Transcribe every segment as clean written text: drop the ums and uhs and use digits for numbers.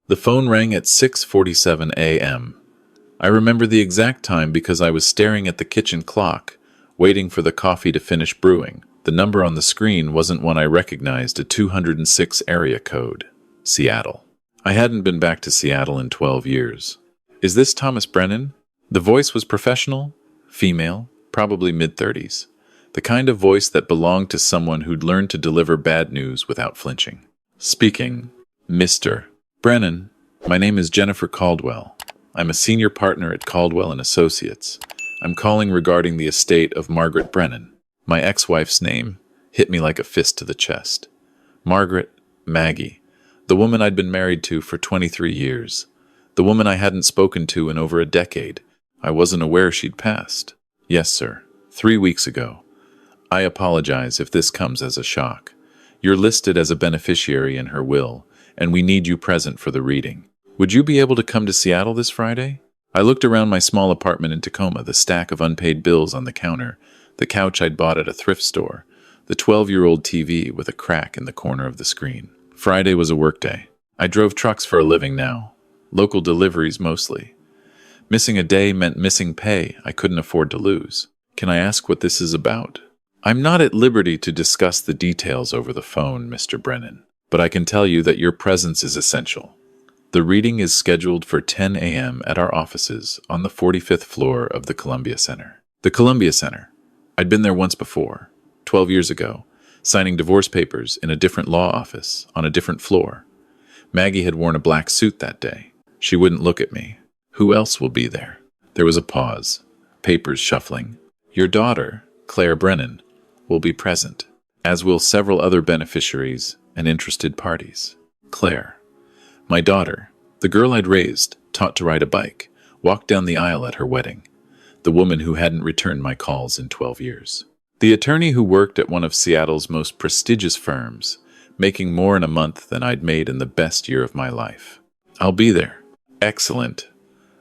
The phone rang at 6:47 a.m. I remember the exact time because I was staring at the kitchen clock, waiting for the coffee to finish brewing. The number on the screen wasn't one I recognized, a 206 area code. Seattle. I hadn't been back to Seattle in 12 years. Is this Thomas Brennan? The voice was professional, female, probably mid-30s. The kind of voice that belonged to someone who'd learned to deliver bad news without flinching. Speaking. Mr. Brennan, my name is Jennifer Caldwell. I'm a senior partner at Caldwell & Associates. I'm calling regarding the estate of Margaret Brennan. My ex-wife's name hit me like a fist to the chest. Margaret, Maggie, the woman I'd been married to for 23 years. The woman I hadn't spoken to in over a decade. I wasn't aware she'd passed. Yes, sir. 3 weeks ago. I apologize if this comes as a shock. You're listed as a beneficiary in her will, and we need you present for the reading. Would you be able to come to Seattle this Friday? I looked around my small apartment in Tacoma, the stack of unpaid bills on the counter, the couch I'd bought at a thrift store, the 12-year-old TV with a crack in the corner of the screen. Friday was a workday. I drove trucks for a living now. Local deliveries mostly. Missing a day meant missing pay I couldn't afford to lose. Can I ask what this is about? I'm not at liberty to discuss the details over the phone, Mr. Brennan, but I can tell you that your presence is essential. The reading is scheduled for 10 a.m. at our offices on the 45th floor of the Columbia Center. The Columbia Center. I'd been there once before, 12 years ago, signing divorce papers in a different law office on a different floor. Maggie had worn a black suit that day. She wouldn't look at me. Who else will be there? There was a pause, papers shuffling. Your daughter, Claire Brennan, will be present, as will several other beneficiaries and interested parties. Claire, my daughter, the girl I'd raised, taught to ride a bike, walked down the aisle at her wedding, the woman who hadn't returned my calls in 12 years. The attorney who worked at one of Seattle's most prestigious firms, making more in a month than I'd made in the best year of my life. I'll be there. Excellent.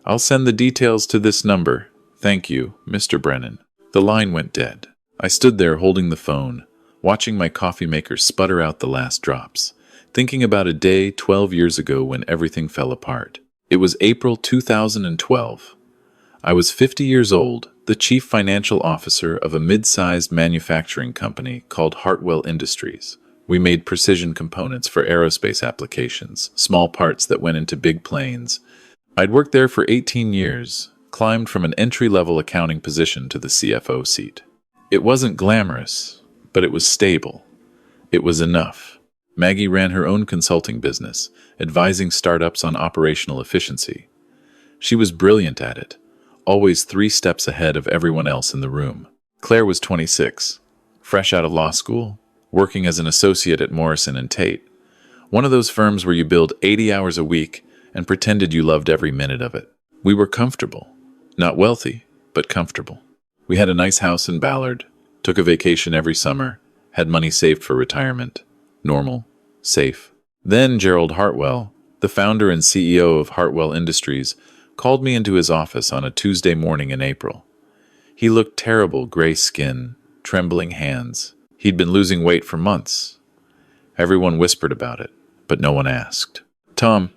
I'll send the details to this number. Thank you, Mr. Brennan. The line went dead. I stood there holding the phone, watching my coffee maker sputter out the last drops, thinking about a day 12 years ago when everything fell apart. It was April 2012. I was 50 years old, the chief financial officer of a mid-sized manufacturing company called Hartwell Industries. We made precision components for aerospace applications, small parts that went into big planes. I'd worked there for 18 years, climbed from an entry-level accounting position to the CFO seat. It wasn't glamorous, but it was stable. It was enough. Maggie ran her own consulting business, advising startups on operational efficiency. She was brilliant at it, always 3 steps ahead of everyone else in the room. Claire was 26, fresh out of law school, working as an associate at Morrison & Tate, one of those firms where you billed 80 hours a week and pretended you loved every minute of it. We were comfortable. Not wealthy, but comfortable. We had a nice house in Ballard, took a vacation every summer, had money saved for retirement. Normal, safe. Then Gerald Hartwell, the founder and CEO of Hartwell Industries, called me into his office on a Tuesday morning in April. He looked terrible, gray skin, trembling hands. He'd been losing weight for months. Everyone whispered about it, but no one asked. Tom,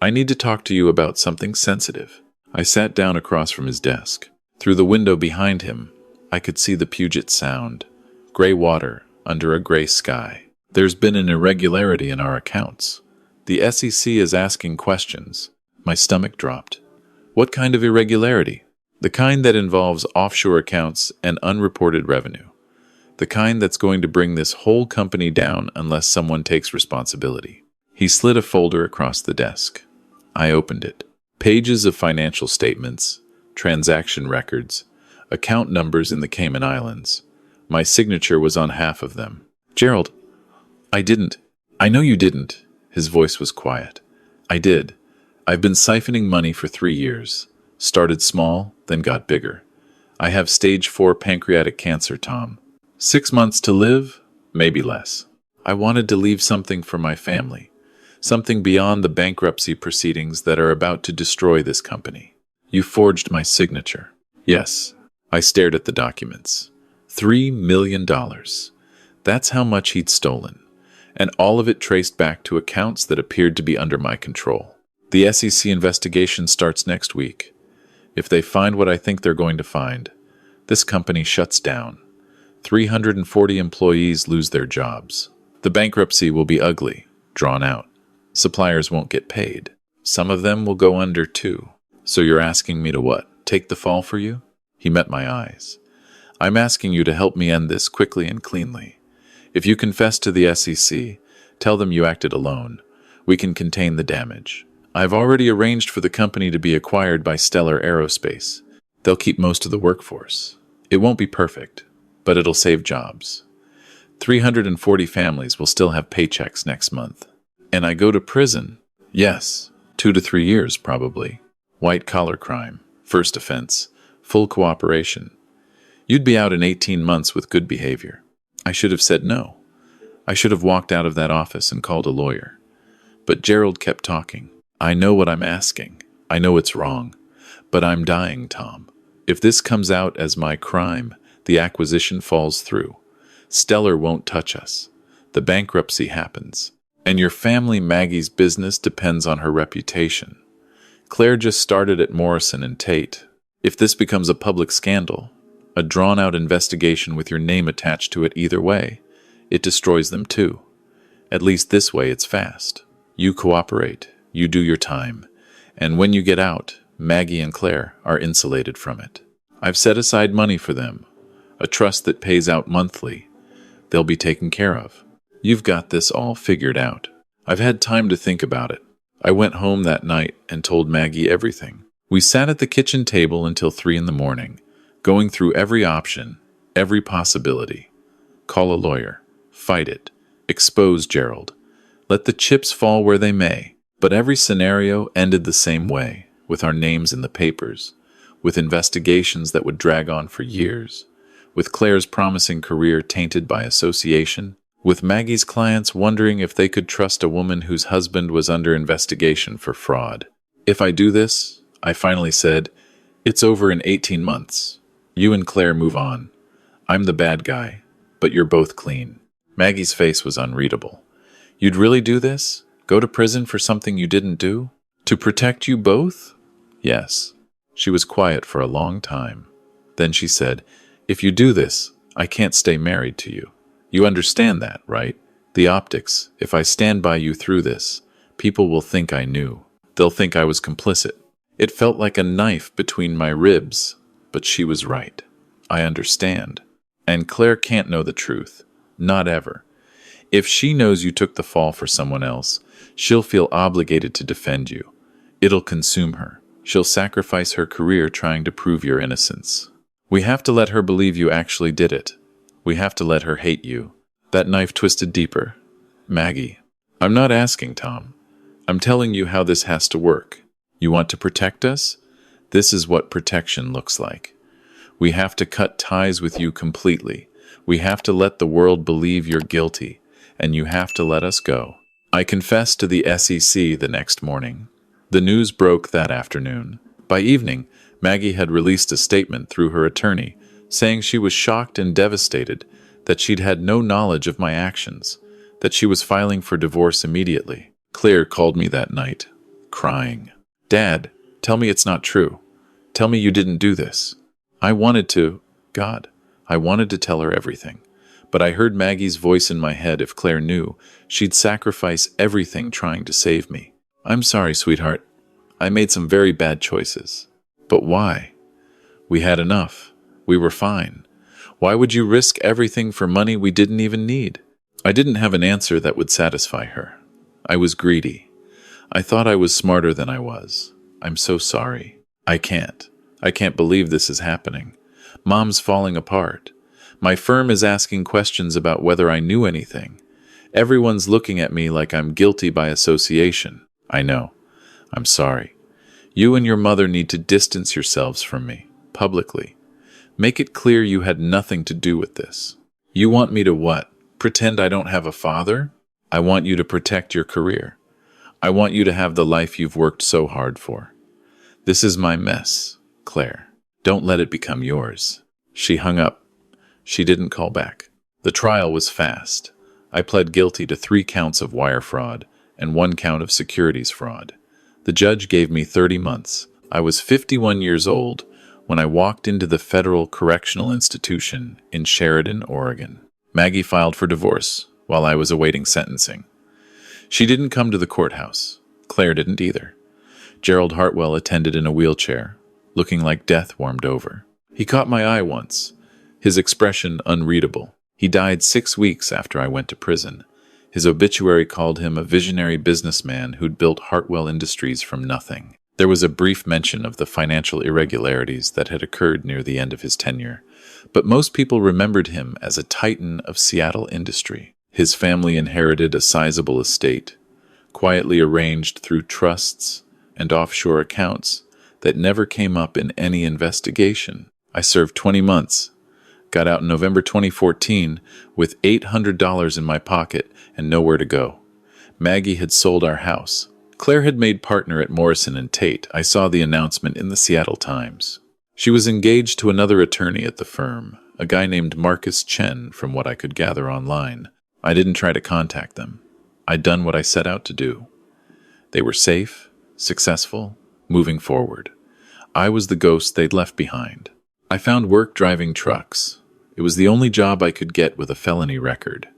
I need to talk to you about something sensitive. I sat down across from his desk. Through the window behind him, I could see the Puget Sound, gray water under a gray sky. There's been an irregularity in our accounts. The SEC is asking questions. My stomach dropped. What kind of irregularity? The kind that involves offshore accounts and unreported revenue. The kind that's going to bring this whole company down unless someone takes responsibility. He slid a folder across the desk. I opened it. Pages of financial statements, transaction records, account numbers in the Cayman Islands. My signature was on half of them. Gerald, I didn't. I know you didn't. His voice was quiet. I did. I've been siphoning money for 3 years. Started small, then got bigger. I have stage 4 pancreatic cancer, Tom. 6 months to live, maybe less. I wanted to leave something for my family. Something beyond the bankruptcy proceedings that are about to destroy this company. You forged my signature. Yes. I stared at the documents. $3 million. That's how much he'd stolen. And all of it traced back to accounts that appeared to be under my control. The SEC investigation starts next week. If they find what I think they're going to find, this company shuts down. 340 employees lose their jobs. The bankruptcy will be ugly, drawn out. Suppliers won't get paid. Some of them will go under too. So you're asking me to what? Take the fall for you? He met my eyes. I'm asking you to help me end this quickly and cleanly. If you confess to the SEC, tell them you acted alone. We can contain the damage. I've already arranged for the company to be acquired by Stellar Aerospace. They'll keep most of the workforce. It won't be perfect, but it'll save jobs. 340 families will still have paychecks next month. And I go to prison? Yes, 2 to 3 years probably. White-collar crime, first offense, full cooperation. You'd be out in 18 months with good behavior. I should have said no. I should have walked out of that office and called a lawyer. But Gerald kept talking. I know what I'm asking. I know it's wrong. But I'm dying, Tom. If this comes out as my crime, the acquisition falls through. Stellar won't touch us. The bankruptcy happens. And your family Maggie's business depends on her reputation. Claire just started at Morrison and Tate. If this becomes a public scandal, a drawn-out investigation with your name attached to it either way, it destroys them too. At least this way it's fast. You cooperate, you do your time, and when you get out, Maggie and Claire are insulated from it. I've set aside money for them, a trust that pays out monthly. They'll be taken care of. You've got this all figured out. I've had time to think about it. I went home that night and told Maggie everything. We sat at the kitchen table until 3 a.m, going through every option, every possibility. Call a lawyer. Fight it. Expose Gerald. Let the chips fall where they may. But every scenario ended the same way, with our names in the papers, with investigations that would drag on for years, with Claire's promising career tainted by association, with Maggie's clients wondering if they could trust a woman whose husband was under investigation for fraud. If I do this, I finally said, it's over in 18 months. You and Claire move on. I'm the bad guy, but you're both clean. Maggie's face was unreadable. You'd really do this? Go to prison for something you didn't do? To protect you both? Yes. She was quiet for a long time. Then she said, if you do this, I can't stay married to you. You understand that, right? The optics, if I stand by you through this, people will think I knew. They'll think I was complicit. It felt like a knife between my ribs, but she was right. I understand. And Claire can't know the truth. Not ever. If she knows you took the fall for someone else, she'll feel obligated to defend you. It'll consume her. She'll sacrifice her career trying to prove your innocence. We have to let her believe you actually did it. We have to let her hate you. That knife twisted deeper. Maggie, I'm not asking, Tom. I'm telling you how this has to work. You want to protect us? This is what protection looks like. We have to cut ties with you completely. We have to let the world believe you're guilty, and you have to let us go. I confessed to the SEC the next morning. The news broke that afternoon. By evening, Maggie had released a statement through her attorney, saying she was shocked and devastated, that she'd had no knowledge of my actions, that she was filing for divorce immediately. Claire called me that night, crying. Dad, tell me it's not true. Tell me you didn't do this. I wanted to tell her everything. But I heard Maggie's voice in my head. If Claire knew, she'd sacrifice everything trying to save me. I'm sorry, sweetheart. I made some very bad choices. But why? We had enough. We were fine. Why would you risk everything for money we didn't even need? I didn't have an answer that would satisfy her. I was greedy. I thought I was smarter than I was. I'm so sorry. I can't believe this is happening. Mom's falling apart. My firm is asking questions about whether I knew anything. Everyone's looking at me like I'm guilty by association. I know. I'm sorry. You and your mother need to distance yourselves from me, publicly. Make it clear you had nothing to do with this. You want me to what? Pretend I don't have a father? I want you to protect your career. I want you to have the life you've worked so hard for. This is my mess, Claire. Don't let it become yours. She hung up. She didn't call back. The trial was fast. I pled guilty to 3 counts of wire fraud and 1 count of securities fraud. The judge gave me 30 months. I was 51 years old when I walked into the Federal Correctional Institution in Sheridan, Oregon. Maggie filed for divorce while I was awaiting sentencing. She didn't come to the courthouse. Claire didn't either. Gerald Hartwell attended in a wheelchair, looking like death warmed over. He caught my eye once, his expression unreadable. He died 6 weeks after I went to prison. His obituary called him a visionary businessman who'd built Hartwell Industries from nothing. There was a brief mention of the financial irregularities that had occurred near the end of his tenure, but most people remembered him as a titan of Seattle industry. His family inherited a sizable estate, quietly arranged through trusts and offshore accounts that never came up in any investigation. I served 20 months, got out in November 2014 with $800 in my pocket and nowhere to go. Maggie had sold our house. Claire had made partner at Morrison and Tate. I saw the announcement in the Seattle Times. She was engaged to another attorney at the firm, a guy named Marcus Chen, from what I could gather online. I didn't try to contact them. I'd done what I set out to do. They were safe, successful, moving forward. I was the ghost they'd left behind. I found work driving trucks. It was the only job I could get with a felony record.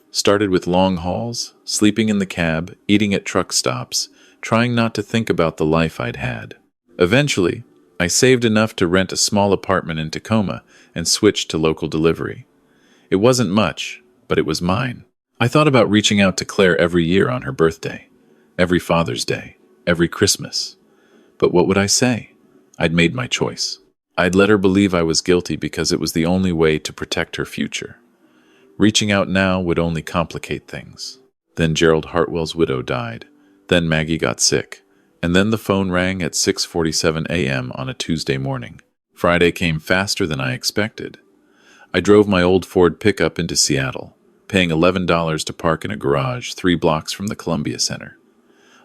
Started with long hauls, sleeping in the cab, eating at truck stops, trying not to think about the life I'd had. Eventually, I saved enough to rent a small apartment in Tacoma and switched to local delivery. It wasn't much, but it was mine. I thought about reaching out to Claire every year on her birthday, every Father's Day, every Christmas. But what would I say? I'd made my choice. I'd let her believe I was guilty because it was the only way to protect her future. Reaching out now would only complicate things. Then Gerald Hartwell's widow died. Then Maggie got sick. And then the phone rang at 6:47 a.m. on a Tuesday morning. Friday came faster than I expected. I drove my old Ford pickup into Seattle, paying $11 to park in a garage 3 blocks from the Columbia Center.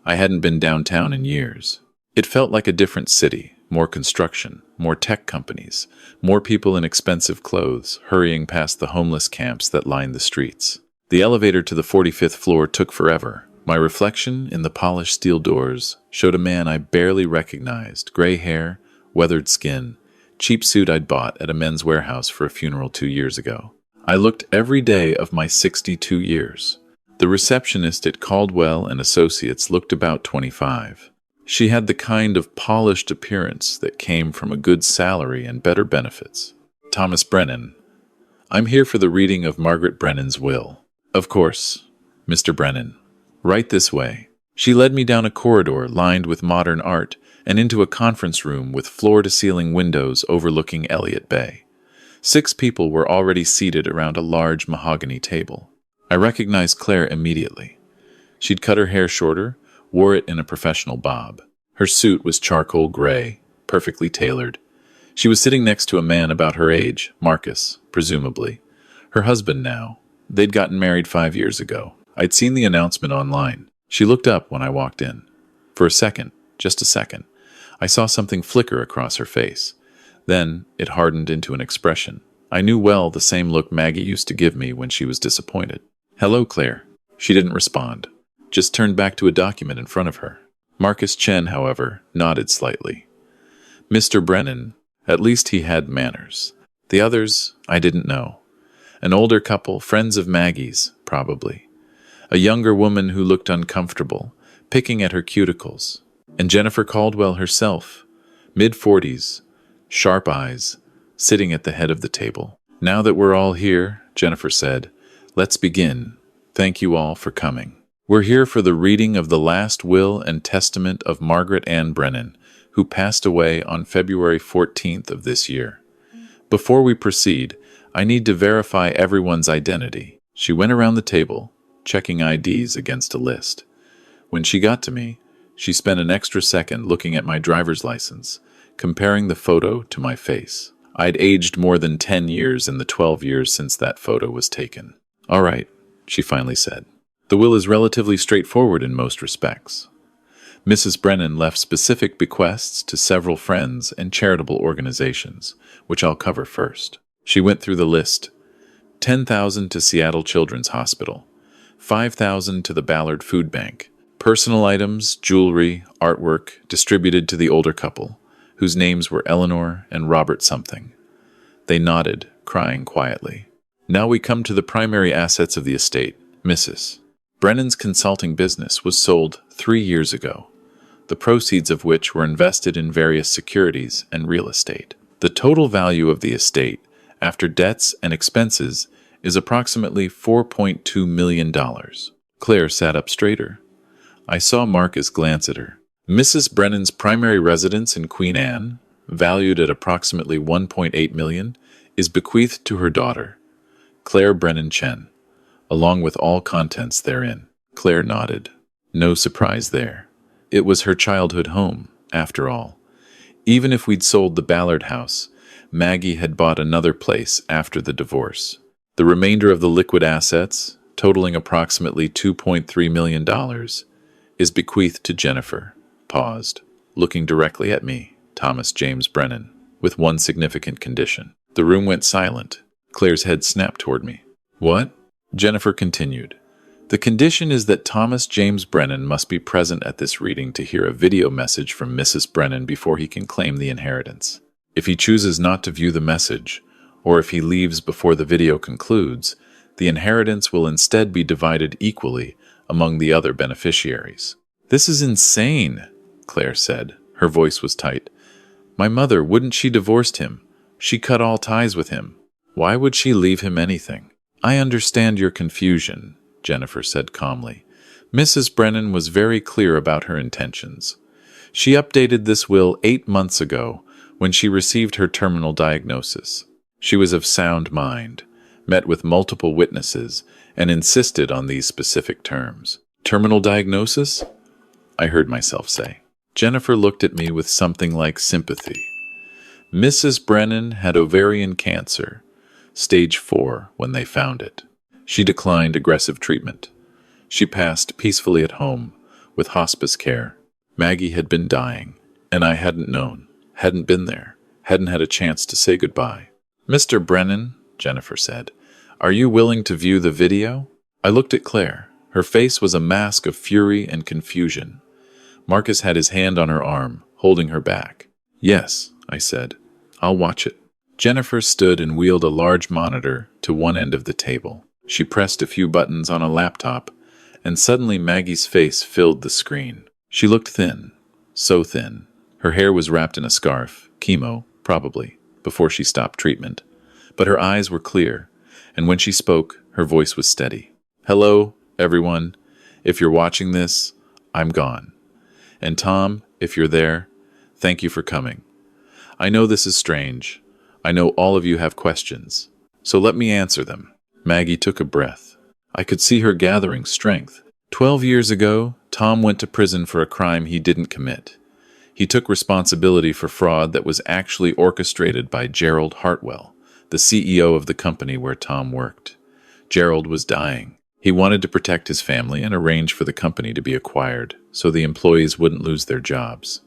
I hadn't been downtown in years. It felt like a different city, more construction, more tech companies, more people in expensive clothes hurrying past the homeless camps that lined the streets. The elevator to the 45th floor took forever. My reflection in the polished steel doors showed a man I barely recognized, gray hair, weathered skin, cheap suit I'd bought at a Men's Warehouse for a funeral 2 years ago. I looked every day of my 62 years. The receptionist at Caldwell and Associates looked about 25. She had the kind of polished appearance that came from a good salary and better benefits. Thomas Brennan. I'm here for the reading of Margaret Brennan's will. Of course, Mr. Brennan. Right this way. She led me down a corridor lined with modern art and into a conference room with floor-to-ceiling windows overlooking Elliott Bay. 6 people were already seated around a large mahogany table. I recognized Claire immediately. She'd cut her hair shorter, wore it in a professional bob. Her suit was charcoal gray, perfectly tailored. She was sitting next to a man about her age, Marcus, presumably. Her husband now. They'd gotten married 5 years ago. I'd seen the announcement online. She looked up when I walked in. For a second, just a second, I saw something flicker across her face. Then it hardened into an expression. I knew well the same look Maggie used to give me when she was disappointed. "Hello, Claire." She didn't respond, just turned back to a document in front of her. Marcus Chen, however, nodded slightly. Mr. Brennan, at least he had manners. The others, I didn't know. An older couple, friends of Maggie's, probably. A younger woman who looked uncomfortable, picking at her cuticles. And Jennifer Caldwell herself, mid-40s, sharp eyes, sitting at the head of the table. "Now that we're all here," Jennifer said, "let's begin. Thank you all for coming. We're here for the reading of the last will and testament of Margaret Ann Brennan, who passed away on February 14th of this year. Before we proceed, I need to verify everyone's identity." She went around the table, checking IDs against a list. When she got to me, she spent an extra second looking at my driver's license, comparing the photo to my face. I'd aged more than 10 years in the 12 years since that photo was taken. "All right," she finally said. "The will is relatively straightforward in most respects. Mrs. Brennan left specific bequests to several friends and charitable organizations, which I'll cover first." She went through the list. $10,000 to Seattle Children's Hospital, $5,000 to the Ballard Food Bank, Personal items, jewelry, artwork distributed to the older couple, whose names were Eleanor and Robert something. They nodded, crying quietly. Now we come to the primary assets of the estate, Mrs. Brennan's consulting business was sold 3 years ago, the proceeds of which were invested in various securities and real estate. The total value of the estate, after debts and expenses, is approximately $4.2 million. Claire sat up straighter. I saw Marcus glance at her. Mrs. Brennan's primary residence in Queen Anne, valued at approximately $1.8 million, is bequeathed to her daughter, Claire Brennan Chen, along with all contents therein. Claire nodded. No surprise there. It was her childhood home, after all. Even if we'd sold the Ballard house, Maggie had bought another place after the divorce. The remainder of the liquid assets, totaling approximately $2.3 million, is bequeathed to Jennifer. Paused, looking directly at me, Thomas James Brennan, with one significant condition. The room went silent. Claire's head snapped toward me. What? Jennifer continued. The condition is that Thomas James Brennan must be present at this reading to hear a video message from Mrs. Brennan before he can claim the inheritance. If he chooses not to view the message, or if he leaves before the video concludes, the inheritance will instead be divided equally among the other beneficiaries. This is insane, Claire said. Her voice was tight. My mother, wouldn't she divorced him? She cut all ties with him. Why would she leave him anything? I understand your confusion, Jennifer said calmly. Mrs. Brennan was very clear about her intentions. She updated this will 8 months ago when she received her terminal diagnosis. She was of sound mind, met with multiple witnesses, and insisted on these specific terms. Terminal diagnosis? I heard myself say. Jennifer looked at me with something like sympathy. Mrs. Brennan had ovarian cancer, stage 4 when they found it. She declined aggressive treatment. She passed peacefully at home with hospice care. Maggie had been dying, and I hadn't known, hadn't been there, hadn't had a chance to say goodbye. Mr. Brennan, Jennifer said, are you willing to view the video? I looked at Claire. Her face was a mask of fury and confusion. Marcus had his hand on her arm, holding her back. Yes, I said. I'll watch it. Jennifer stood and wheeled a large monitor to one end of the table. She pressed a few buttons on a laptop, and suddenly Maggie's face filled the screen. She looked thin, so thin. Her hair was wrapped in a scarf, chemo, probably, before she stopped treatment. But her eyes were clear, and when she spoke, her voice was steady. Hello, everyone. If you're watching this, I'm gone. And Tom, if you're there, thank you for coming. I know this is strange. I know all of you have questions, so let me answer them. Maggie took a breath. I could see her gathering strength. 12 years ago, Tom went to prison for a crime he didn't commit. He took responsibility for fraud that was actually orchestrated by Gerald Hartwell, the CEO of the company where Tom worked. Gerald was dying. He wanted to protect his family and arrange for the company to be acquired so the employees wouldn't lose their jobs.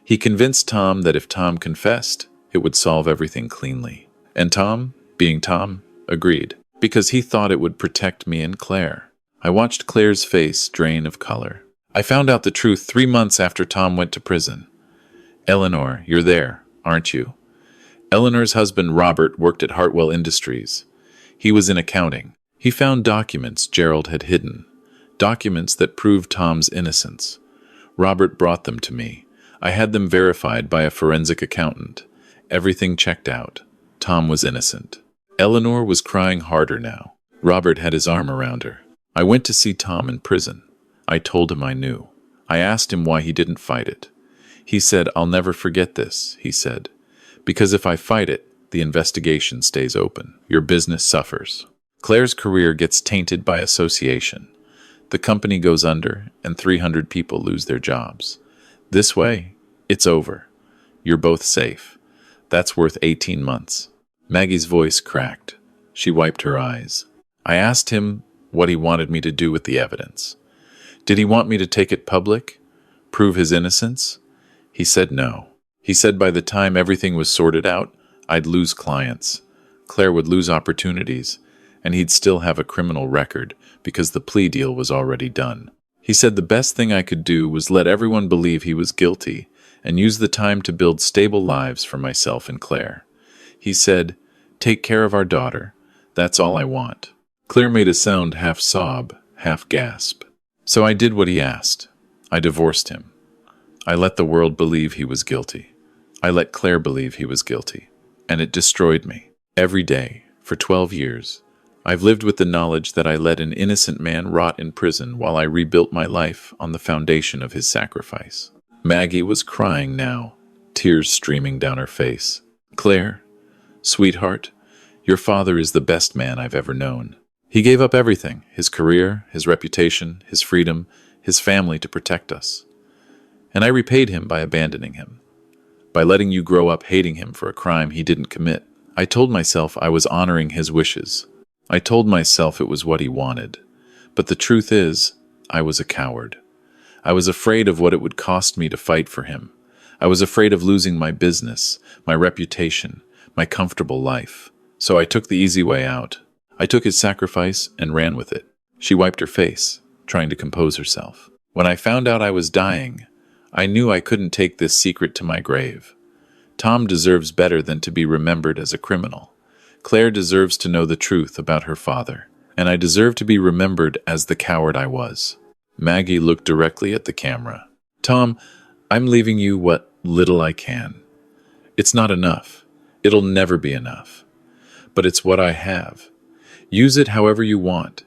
He convinced Tom that if Tom confessed, it would solve everything cleanly. And Tom, being Tom, agreed, because he thought it would protect me and Claire. I watched Claire's face drain of color. I found out the truth 3 months after Tom went to prison. Eleanor, you're there, aren't you? Eleanor's husband, Robert, worked at Hartwell Industries. He was in accounting. He found documents Gerald had hidden, documents that proved Tom's innocence. Robert brought them to me. I had them verified by a forensic accountant. Everything checked out. Tom was innocent. Eleanor was crying harder now. Robert had his arm around her. I went to see Tom in prison. I told him I knew. I asked him why he didn't fight it. He said, I'll never forget this, he said. Because if I fight it, the investigation stays open. Your business suffers. Claire's career gets tainted by association. The company goes under, and 300 people lose their jobs. This way, it's over. You're both safe. That's worth 18 months. Maggie's voice cracked. She wiped her eyes. I asked him what he wanted me to do with the evidence. Did he want me to take it public? Prove his innocence? He said no. He said by the time everything was sorted out, I'd lose clients. Claire would lose opportunities, and he'd still have a criminal record because the plea deal was already done. He said the best thing I could do was let everyone believe he was guilty and use the time to build stable lives for myself and Claire. He said, "Take care of our daughter. That's all I want." Claire made a sound half sob, half gasp. So I did what he asked. I divorced him. I let the world believe he was guilty. I let Claire believe he was guilty. And it destroyed me. Every day, for 12 years, I've lived with the knowledge that I let an innocent man rot in prison while I rebuilt my life on the foundation of his sacrifice. Maggie was crying now, tears streaming down her face. "Claire, sweetheart, your father is the best man I've ever known. He gave up everything, his career, his reputation, his freedom, his family to protect us. And I repaid him by abandoning him, by letting you grow up hating him for a crime he didn't commit. I told myself I was honoring his wishes. I told myself it was what he wanted. But the truth is, I was a coward. I was afraid of what it would cost me to fight for him. I was afraid of losing my business, my reputation, my comfortable life. So I took the easy way out. I took his sacrifice and ran with it." She wiped her face, trying to compose herself. "When I found out I was dying, I knew I couldn't take this secret to my grave. Tom deserves better than to be remembered as a criminal. Claire deserves to know the truth about her father, and I deserve to be remembered as the coward I was." Maggie looked directly at the camera. "Tom, I'm leaving you what little I can. It's not enough. It'll never be enough. But it's what I have. Use it however you want.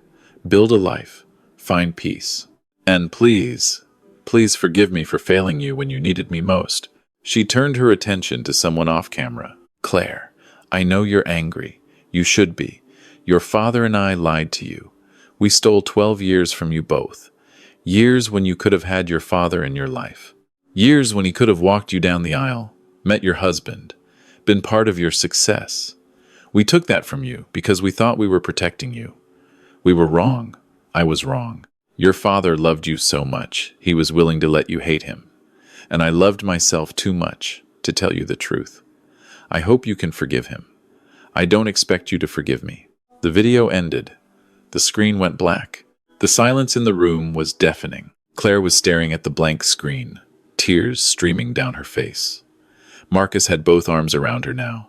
Build a life. Find peace. And please, please forgive me for failing you when you needed me most." She turned her attention to someone off camera. "Claire, I know you're angry. You should be. Your father and I lied to you. We stole 12 years from you both. Years when you could have had your father in your life. Years when he could have walked you down the aisle, met your husband, been part of your success. We took that from you because we thought we were protecting you. We were wrong. I was wrong. Your father loved you so much, he was willing to let you hate him. And I loved myself too much to tell you the truth. I hope you can forgive him. I don't expect you to forgive me." The video ended. The screen went black. The silence in the room was deafening. Claire was staring at the blank screen, tears streaming down her face. Marcus had both arms around her now.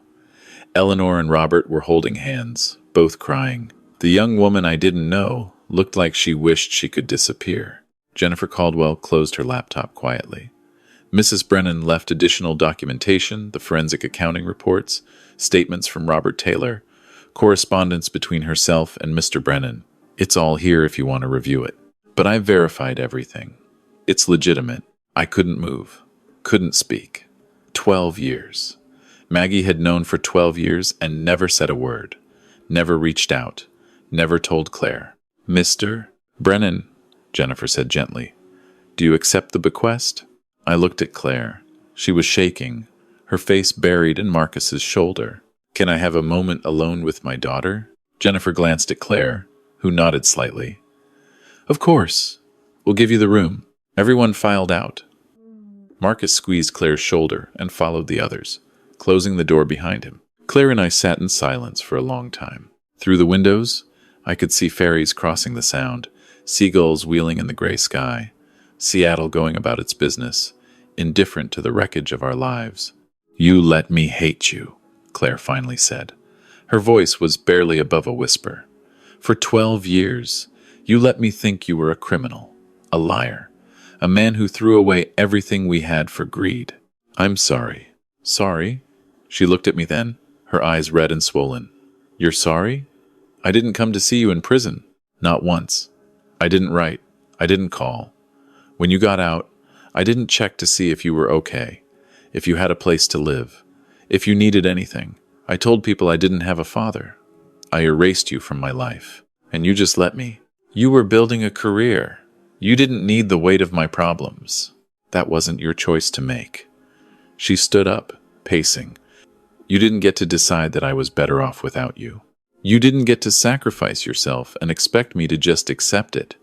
Eleanor and Robert were holding hands, both crying. The young woman I didn't know looked like she wished she could disappear. Jennifer Caldwell closed her laptop quietly. Mrs. Brennan left additional documentation, the forensic accounting reports, statements from Robert Taylor, correspondence between herself and Mr. Brennan. It's all here if you want to review it. But I've verified everything. It's legitimate. I couldn't move, couldn't speak. 12 years. Maggie had known for 12 years and never said a word, never reached out, never told Claire. "Mr. Brennan," Jennifer said gently, "do you accept the bequest?" I looked at Claire. She was shaking, her face buried in Marcus's shoulder. "Can I have a moment alone with my daughter?" Jennifer glanced at Claire, who nodded slightly. "Of course. We'll give you the room." Everyone filed out. Marcus squeezed Claire's shoulder and followed the others, closing the door behind him. Claire and I sat in silence for a long time. Through the windows, I could see ferries crossing the Sound, seagulls wheeling in the gray sky, Seattle going about its business, indifferent to the wreckage of our lives. "You let me hate you," Claire finally said. Her voice was barely above a whisper. "For 12 years, you let me think you were a criminal, a liar, a man who threw away everything we had for greed. I'm sorry." "Sorry?" She looked at me then, her eyes red and swollen. "You're sorry? I didn't come to see you in prison. Not once. I didn't write. I didn't call. When you got out, I didn't check to see if you were okay, if you had a place to live, if you needed anything. I told people I didn't have a father. I erased you from my life. And you just let me? You were building a career. You didn't need the weight of my problems. That wasn't your choice to make." She stood up, pacing. "You didn't get to decide that I was better off without you. You didn't get to sacrifice yourself and expect me to just accept it.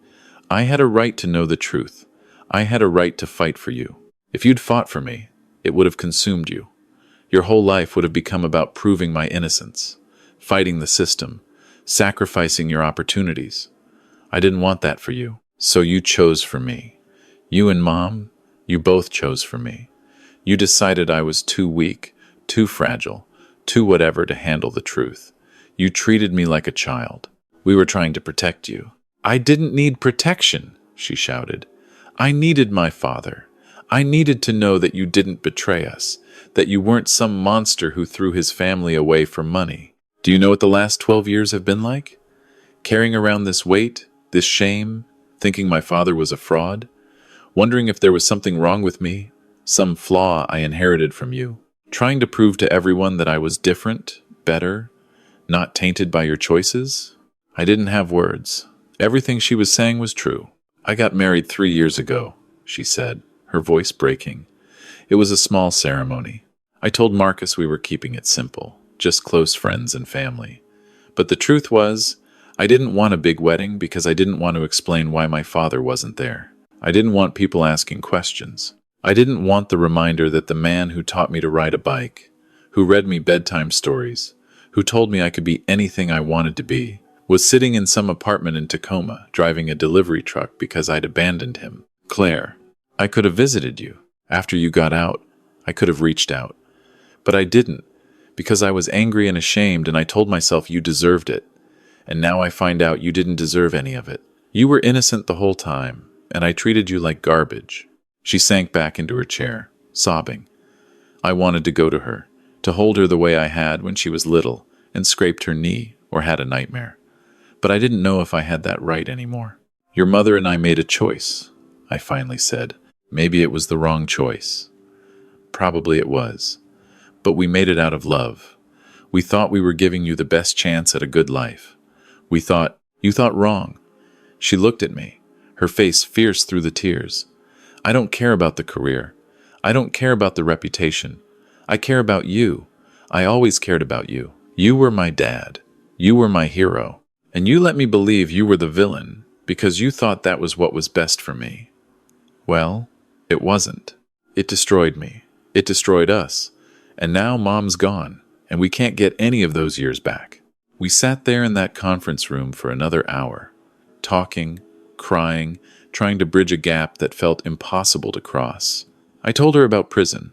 I had a right to know the truth. I had a right to fight for you. If you'd fought for me, it would have consumed you. Your whole life would have become about proving my innocence, fighting the system, sacrificing your opportunities. I didn't want that for you. So you chose for me. You and Mom, you both chose for me. You decided I was too weak, too fragile, too whatever to handle the truth. You treated me like a child. We were trying to protect you. I didn't need protection, she shouted. I needed my father. I needed to know that you didn't betray us, that you weren't some monster who threw his family away for money. Do you know what the last 12 years have been like? Carrying around this weight, this shame, thinking my father was a fraud, wondering if there was something wrong with me, some flaw I inherited from you, trying to prove to everyone that I was different, better, not tainted by your choices. I didn't have words. Everything she was saying was true. I got married 3 years ago, she said, her voice breaking. It was a small ceremony. I told Marcus we were keeping it simple, just close friends and family. But the truth was, I didn't want a big wedding because I didn't want to explain why my father wasn't there. I didn't want people asking questions. I didn't want the reminder that the man who taught me to ride a bike, who read me bedtime stories, who told me I could be anything I wanted to be, was sitting in some apartment in Tacoma, driving a delivery truck because I'd abandoned him. Claire, I could have visited you. After you got out, I could have reached out. But I didn't, because I was angry and ashamed, and I told myself you deserved it. And now I find out you didn't deserve any of it. You were innocent the whole time, and I treated you like garbage. She sank back into her chair, sobbing. I wanted to go to her, to hold her the way I had when she was little and scraped her knee or had a nightmare. But I didn't know if I had that right anymore. Your mother and I made a choice, I finally said. Maybe it was the wrong choice. Probably it was. But we made it out of love. We thought we were giving you the best chance at a good life. You thought wrong. She looked at me, her face fierce through the tears. I don't care about the career. I don't care about the reputation. I care about you. I always cared about you. You were my dad. You were my hero. And you let me believe you were the villain because you thought that was what was best for me. Well, it wasn't. It destroyed me. It destroyed us. And now Mom's gone, and we can't get any of those years back. We sat there in that conference room for another hour, talking, crying, trying to bridge a gap that felt impossible to cross. I told her about prison,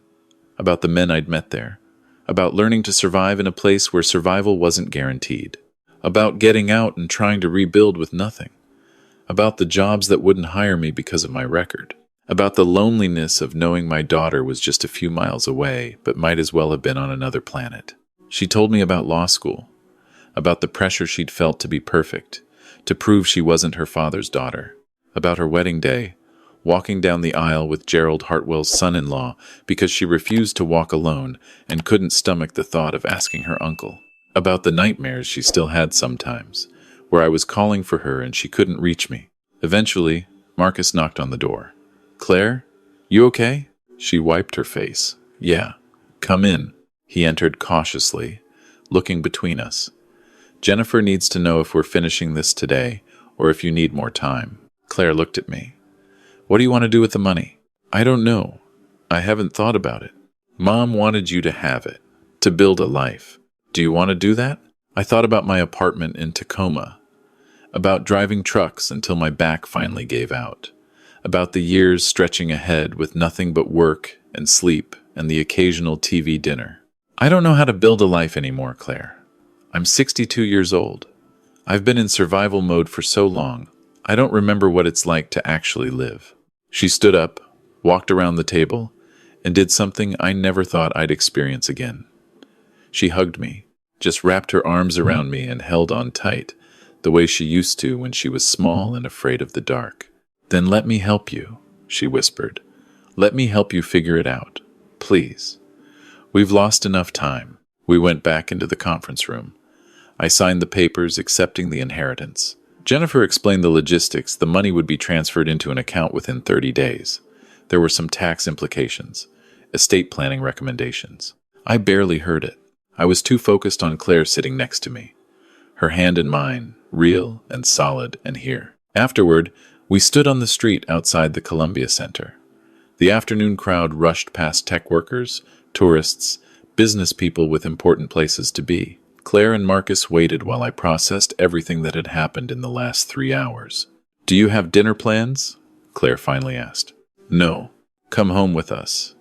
about the men I'd met there, about learning to survive in a place where survival wasn't guaranteed, about getting out and trying to rebuild with nothing, about the jobs that wouldn't hire me because of my record, about the loneliness of knowing my daughter was just a few miles away but might as well have been on another planet. She told me about law school, about the pressure she'd felt to be perfect, to prove she wasn't her father's daughter, about her wedding day, walking down the aisle with Gerald Hartwell's son-in-law because she refused to walk alone and couldn't stomach the thought of asking her uncle, about the nightmares she still had sometimes, where I was calling for her and she couldn't reach me. Eventually, Marcus knocked on the door. Claire, you okay? She wiped her face. Yeah, come in. He entered cautiously, looking between us. Jennifer needs to know if we're finishing this today or if you need more time. Claire looked at me. What do you want to do with the money? I don't know. I haven't thought about it. Mom wanted you to have it, to build a life. Do you want to do that? I thought about my apartment in Tacoma, about driving trucks until my back finally gave out, about the years stretching ahead with nothing but work and sleep and the occasional TV dinner. I don't know how to build a life anymore, Claire. I'm 62 years old. I've been in survival mode for so long, I don't remember what it's like to actually live. She stood up, walked around the table, and did something I never thought I'd experience again. She hugged me, just wrapped her arms around me and held on tight, the way she used to when she was small and afraid of the dark. Then let me help you, she whispered. Let me help you figure it out. Please. We've lost enough time. We went back into the conference room. I signed the papers accepting the inheritance. Jennifer explained the logistics. The money would be transferred into an account within 30 days. There were some tax implications, estate planning recommendations. I barely heard it. I was too focused on Claire sitting next to me, her hand in mine, real and solid and here. Afterward, we stood on the street outside the Columbia Center. The afternoon crowd rushed past tech workers, tourists, business people with important places to be. Claire and Marcus waited while I processed everything that had happened in the last 3 hours. Do you have dinner plans? Claire finally asked. No. Come home with us.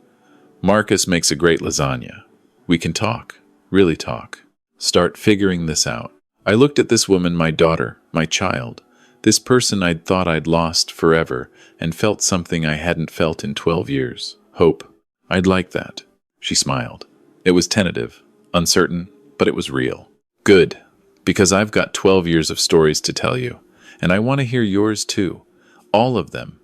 Marcus makes a great lasagna. We can talk. Really talk. Start figuring this out. I looked at this woman, my daughter, my child, this person I'd thought I'd lost forever, and felt something I hadn't felt in 12 years. Hope. I'd like that. She smiled. It was tentative, uncertain, but it was real. Good, because I've got 12 years of stories to tell you, and I want to hear yours too. All of them.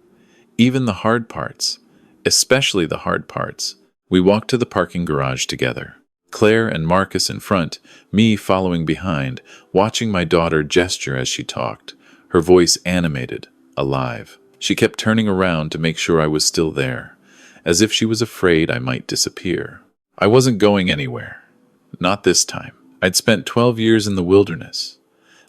Even the hard parts. Especially the hard parts. We walked to the parking garage together. Claire and Marcus in front, me following behind, watching my daughter gesture as she talked, her voice animated, alive. She kept turning around to make sure I was still there, as if she was afraid I might disappear. I wasn't going anywhere. Not this time. I'd spent 12 years in the wilderness,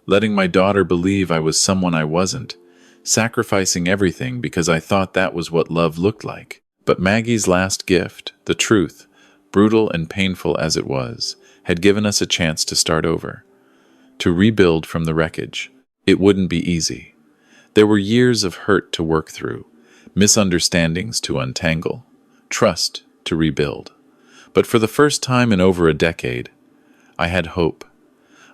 letting my daughter believe I was someone I wasn't, sacrificing everything because I thought that was what love looked like. But Maggie's last gift, the truth, brutal and painful as it was, had given us a chance to start over, to rebuild from the wreckage. It wouldn't be easy. There were years of hurt to work through, misunderstandings to untangle, trust to rebuild. But for the first time in over a decade, I had hope.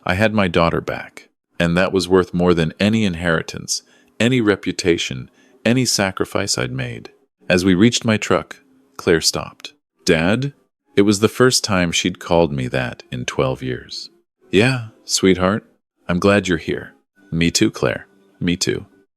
I had my daughter back, and that was worth more than any inheritance, any reputation, any sacrifice I'd made. As we reached my truck, Claire stopped. Dad? It was the first time she'd called me that in 12 years. Yeah, sweetheart. I'm glad you're here. Me too, Claire. Me too.